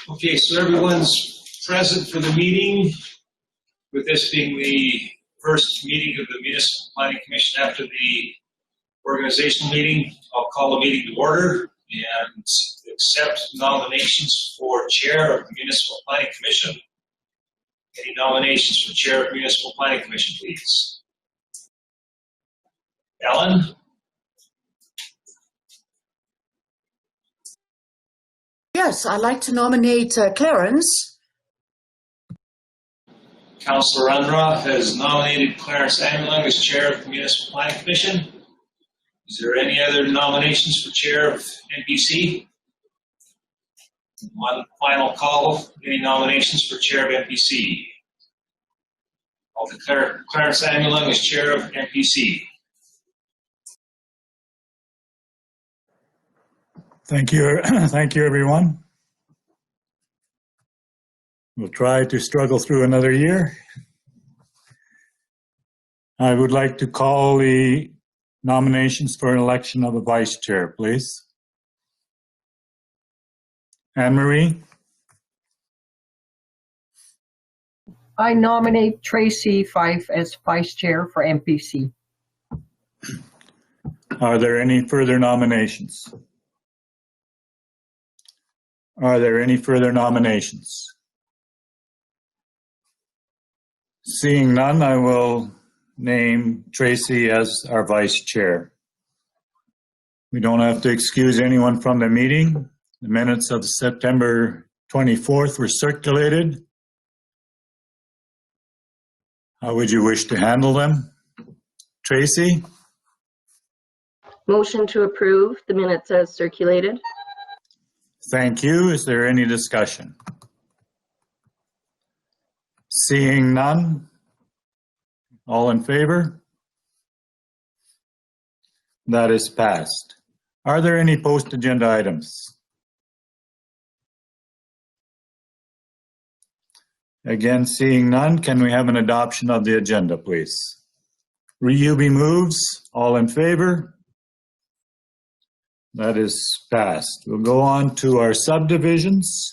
Okay, so everyone's present for the meeting, with this being the first meeting of the Municipal Planning Commission after the organizational meeting. I'll call the meeting to order and accept nominations for Chair of the Municipal Planning Commission. Any nominations for Chair of the Municipal Planning Commission, please? Ellen? Yes, I'd like to nominate Clarence. Councillor Unruh has nominated Clarence Anglung as Chair of the Municipal Planning Commission. Is there any other nominations for Chair of MPC? One final call. Any nominations for Chair of MPC? I'll declare Clarence Anglung as Chair of MPC. Thank you. Thank you, everyone. We'll try to struggle through another year. I would like to call the nominations for an election of a vice chair, please. Anne-Marie? I nominate Tracy Fife as vice chair for MPC. Are there any further nominations? Are there any further nominations? Seeing none, I will name Tracy as our vice chair. We don't have to excuse anyone from the meeting. The minutes of September 24th were circulated. How would you wish to handle them? Tracy? Motion to approve the minutes as circulated. Thank you. Is there any discussion? Seeing none, all in favor? That is passed. Are there any post-agenda items? Again, seeing none, can we have an adoption of the agenda, please? Reubie moves. All in favor? That is passed. We'll go on to our subdivisions.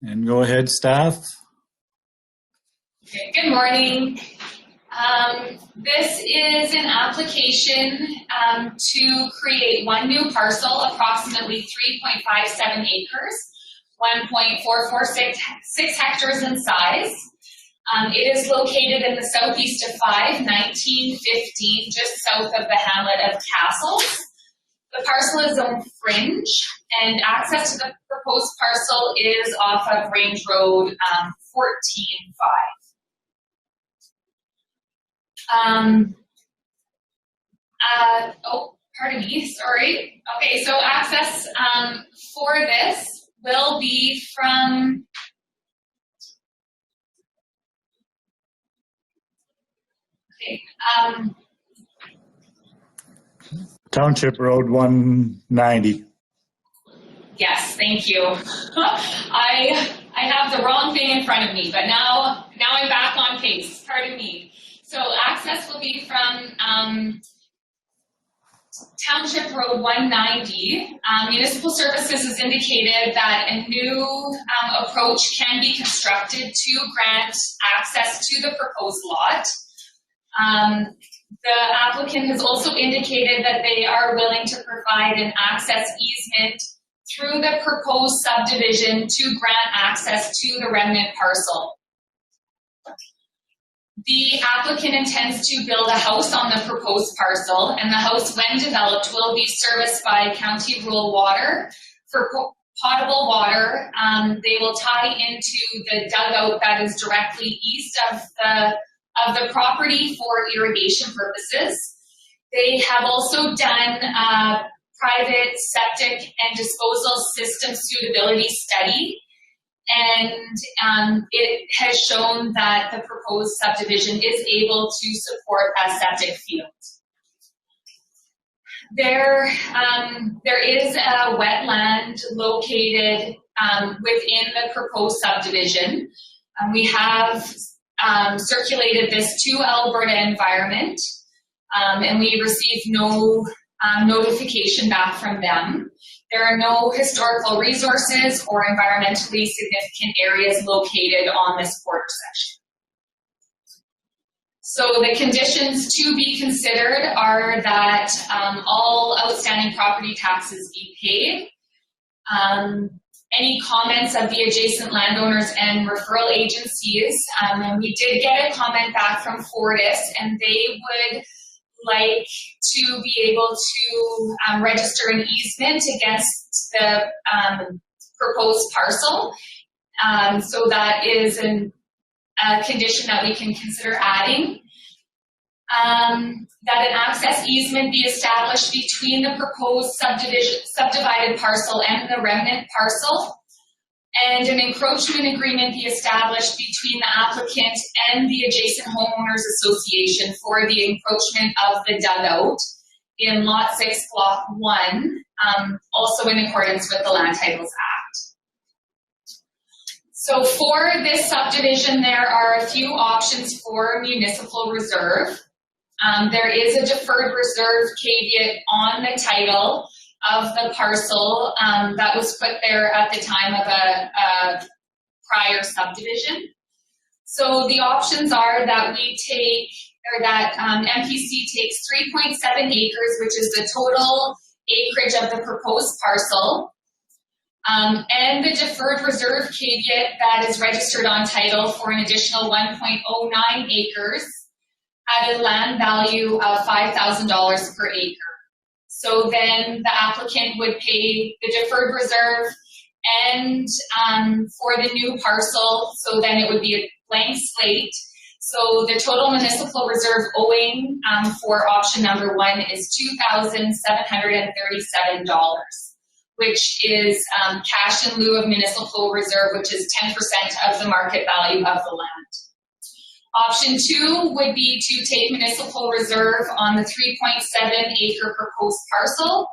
And go ahead, staff. Okay, good morning. This is an application to create one new parcel, approximately 3.57 acres, 1.446 hectares in size. It is located in the southeast of 1915, just south of the hamlet of Castles. The parcel is zone fringe, and access to the proposed parcel is off of Range Road 14-5. Oh, pardon me, sorry. Okay, so access for this will be from Township Road 190. Yes, thank you. I have the wrong thing in front of me, but now I'm back on pace. Pardon me. So access will be from Township Road 190. Municipal Services has indicated that a new approach can be constructed to grant access to the proposed lot. The applicant has also indicated that they are willing to provide an access easement through the proposed subdivision to grant access to the remnant parcel. The applicant intends to build a house on the proposed parcel, and the house, when developed, will be serviced by county rural water for potable water. They will tie into the dugout that is directly east of the property for irrigation purposes. They have also done a private septic and disposal system suitability study, and it has shown that the proposed subdivision is able to support a septic field. There is a wetland located within the proposed subdivision. We have circulated this to Alberta Environment. and we received no notification back from them. There are no historical resources or environmentally significant areas located on this border section. So the conditions to be considered are that all outstanding property taxes be paid. Any comments of the adjacent landowners and referral agencies, and we did get a comment back from Fortis, and they would like to be able to register an easement against the proposed parcel. So that is a condition that we can consider adding. That an access easement be established between the proposed subdivided parcel and the remnant parcel, and an encroachment agreement be established between the applicant and the adjacent homeowners association for the encroachment of the dugout in Lot 6, Block 1, also in accordance with the Land Titles Act. So for this subdivision, there are a few options for municipal reserve. There is a deferred reserve caveat on the title of the parcel that was put there at the time of a prior subdivision. So the options are that we take, or that MPC takes 3.7 acres, which is the total acreage of the proposed parcel, and the deferred reserve caveat that is registered on title for an additional 1.09 acres at a land value of $5,000 per acre. So then the applicant would pay the deferred reserve and for the new parcel, so then it would be a blank slate. So the total municipal reserve owing for option number 1 is $2,737, which is cash in lieu of municipal reserve, which is 10% of the market value of the land. Option 2 would be to take municipal reserve on the 3.7 acre proposed parcel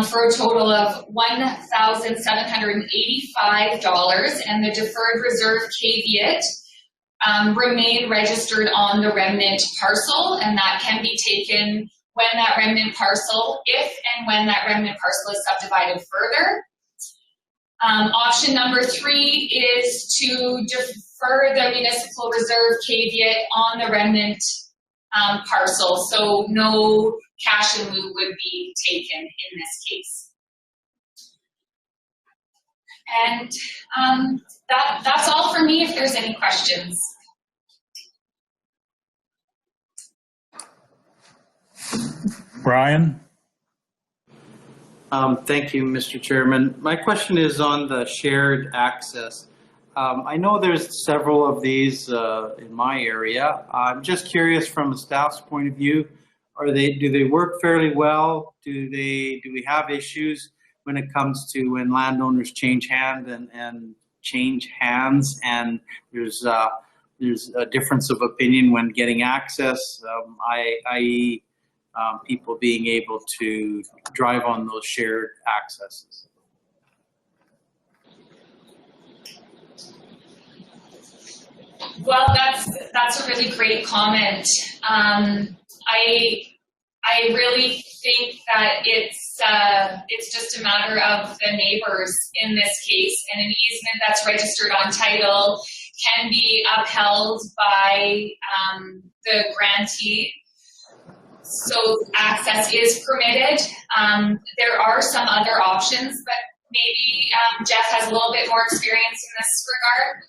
for a total of $1,785, and the deferred reserve caveat remain registered on the remnant parcel, and that can be taken when that remnant parcel, if and when that remnant parcel is subdivided further. Option number 3 is to defer the municipal reserve caveat on the remnant parcel, so no cash in lieu would be taken in this case. And that's all for me if there's any questions. Brian? Thank you, Mr. Chairman. My question is on the shared access. I know there's several of these in my area. I'm just curious from a staff's point of view, do they work fairly well? Do we have issues when it comes to when landowners change hands and there's a difference of opinion when getting access, i.e. people being able to drive on those shared accesses? Well, that's a really great comment. I really think that it's just a matter of the neighbors in this case, and an easement that's registered on title can be upheld by the grantee. So access is permitted. There are some other options, but maybe Jeff has a little bit more experience in this regard.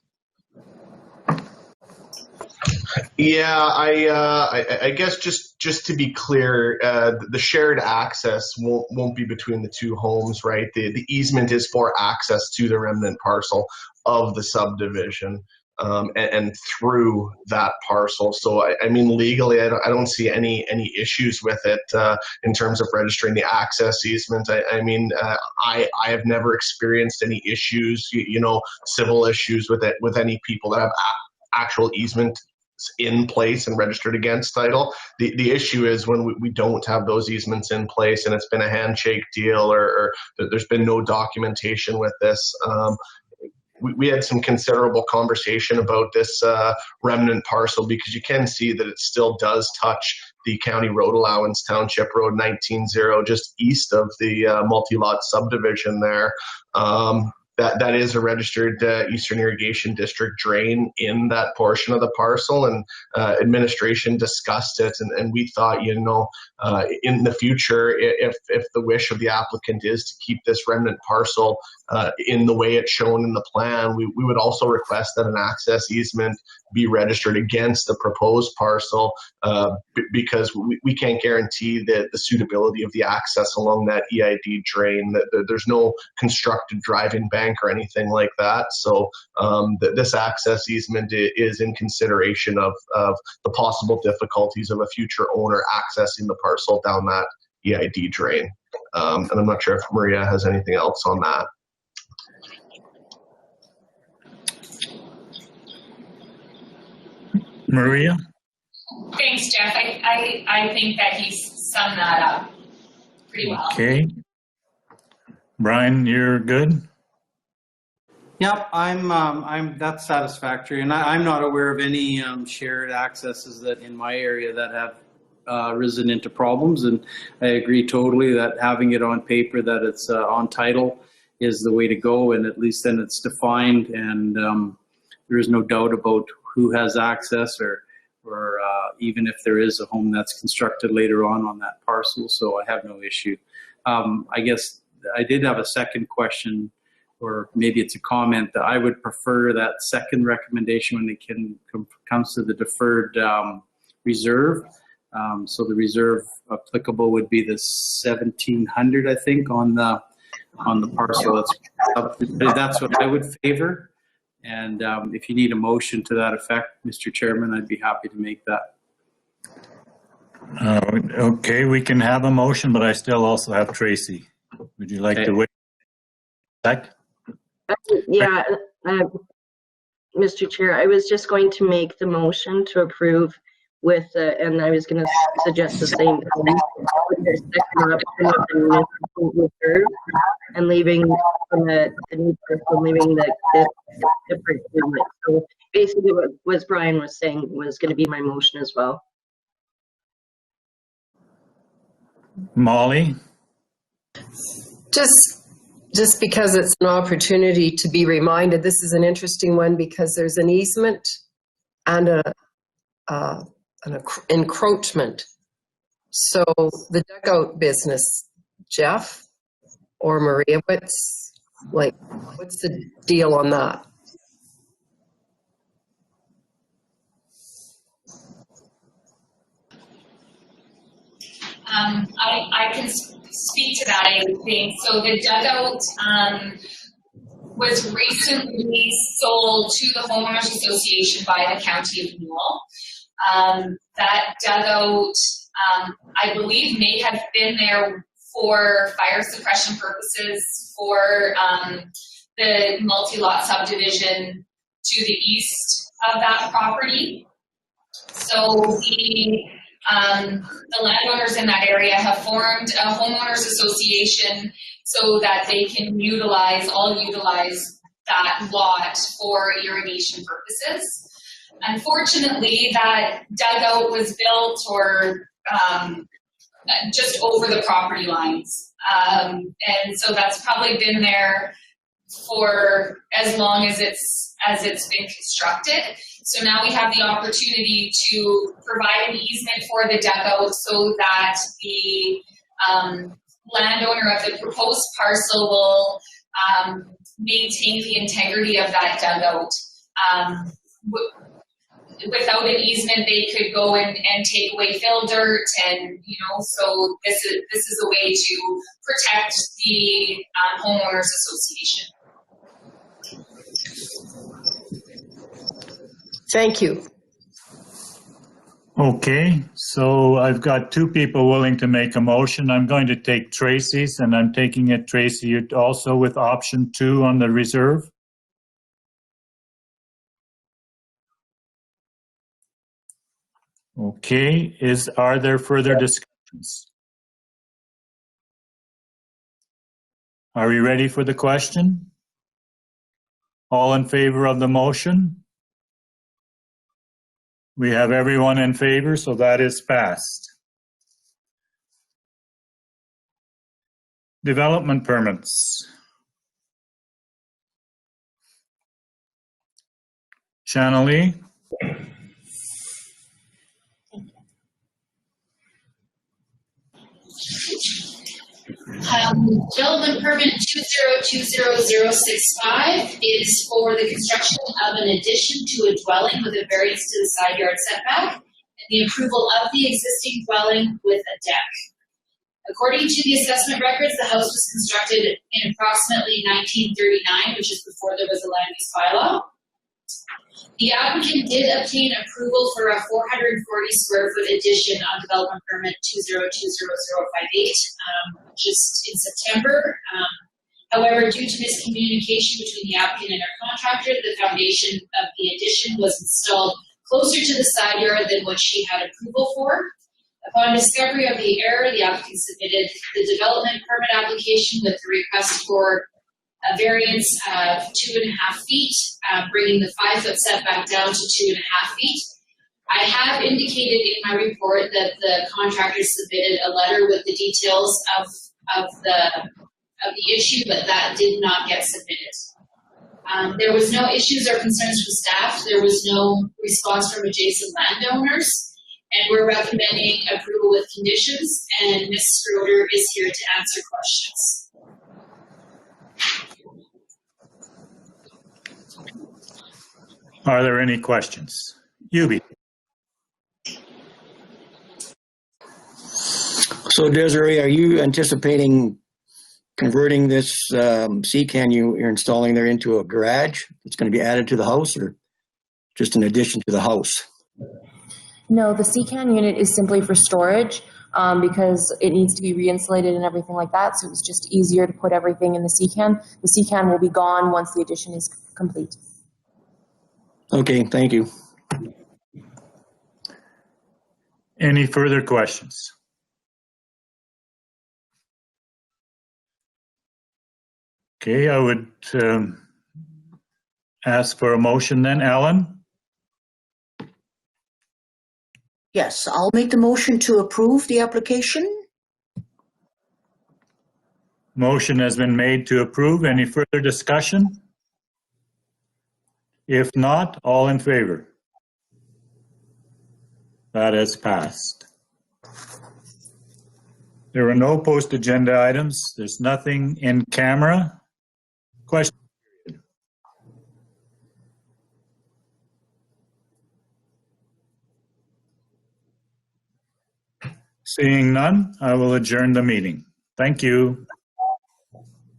Yeah, I guess just to be clear, the shared access won't be between the two homes, right? The easement is for access to the remnant parcel of the subdivision and through that parcel. So I mean, legally, I don't see any issues with it in terms of registering the access easement. I mean, I have never experienced any issues, civil issues with it with any people that have actual easement in place and registered against title. The issue is when we don't have those easements in place and it's been a handshake deal or there's been no documentation with this. We had some considerable conversation about this remnant parcel because you can see that it still does touch the county road allowance, Township Road 19-0, just east of the multi-lot subdivision there. That is a registered Eastern Irrigation District drain in that portion of the parcel, and administration discussed it, and we thought, in the future, if the wish of the applicant is to keep this remnant parcel in the way it's shown in the plan, we would also request that an access easement be registered against the proposed parcel, because we can't guarantee the suitability of the access along that EID drain. There's no constructed driving bank or anything like that. So this access easement is in consideration of the possible difficulties of a future owner accessing the parcel down that EID drain. And I'm not sure if Maria has anything else on that. Maria? Thanks, Jeff. I think that he's summed that up pretty well. Okay. Brian, you're good? Yep, that's satisfactory, and I'm not aware of any shared accesses that in my area that have risen into problems, and I agree totally that having it on paper that it's on title is the way to go, and at least then it's defined, and there is no doubt about who has access, or even if there is a home that's constructed later on that parcel, so I have no issue. I guess I did have a second question, or maybe it's a comment, that I would prefer that second recommendation when it comes to the deferred reserve. So the reserve applicable would be the 1,700, I think, on the parcel. That's what I would favor. And if you need a motion to that effect, Mr. Chairman, I'd be happy to make that. Okay, we can have a motion, but I still also have Tracy. Would you like to wait a sec? Yeah, Mr. Chair, I was just going to make the motion to approve with, and I was going to suggest the same thing, with the second option of the municipal reserve, and leaving the new person, leaving the different unit. So basically what Brian was saying was going to be my motion as well. Molly? Just because it's an opportunity to be reminded, this is an interesting one because there's an easement and an encroachment. So the dugout business, Jeff or Maria, what's the deal on that? I can speak to that, I think. So the dugout was recently sold to the Homeowners Association by the County of Newell. That dugout, I believe, may have been there for fire suppression purposes for the multi-lot subdivision to the east of that property. So the landowners in that area have formed a homeowners association so that they can utilize that lot for irrigation purposes. Unfortunately, that dugout was built or just over the property lines. And so that's probably been there for as long as it's been constructed. So now we have the opportunity to provide an easement for the dugout so that the landowner of the proposed parcel will maintain the integrity of that dugout. Without an easement, they could go and take away fill dirt, and so this is a way to protect the homeowners association. Thank you. Okay, so I've got two people willing to make a motion. I'm going to take Tracy's, and I'm taking it, Tracy, you also with option 2 on the reserve? Okay, are there further discussions? Are we ready for the question? All in favor of the motion? We have everyone in favor, so that is passed. Development permits. Shanley, Development permit 2020065 is for the construction of an addition to a dwelling with a variance to the side yard setback and the approval of the existing dwelling with a deck. According to the assessment records, the house was constructed in approximately 1939, which is before there was a land use bylaw. The applicant did obtain approval for a 440 square foot addition on development permit 2020058 just in September. However, due to miscommunication between the applicant and our contractor, the foundation of the addition was installed closer to the side yard than what she had approval for. Upon discovery of the error, the applicant submitted the development permit application with the request for a variance of 2.5 feet, bringing the 5-foot setback down to 2.5 feet. I have indicated in my report that the contractor submitted a letter with the details of the issue, but that did not get submitted. There was no issues or concerns from staff. There was no response from adjacent landowners, and we're recommending approval with conditions. And Ms. Schroeder is here to answer questions. are there any questions? Yubi. So Desiree, are you anticipating converting this CCAN you're installing there into a garage that's going to be added to the house, or just an addition to the house? No, the CCAN unit is simply for storage because it needs to be re-insulated and everything like that. So it was just easier to put everything in the CCAN. The CCAN will be gone once the addition is complete. Okay, thank you. Any further questions? Okay, I would ask for a motion then. Alan? Yes, I'll make the motion to approve the application. Motion has been made to approve. Any further discussion? If not, all in favor? That has passed. There are no post-agenda items. There's nothing in camera. Question? Seeing none, I will adjourn the meeting. Thank you.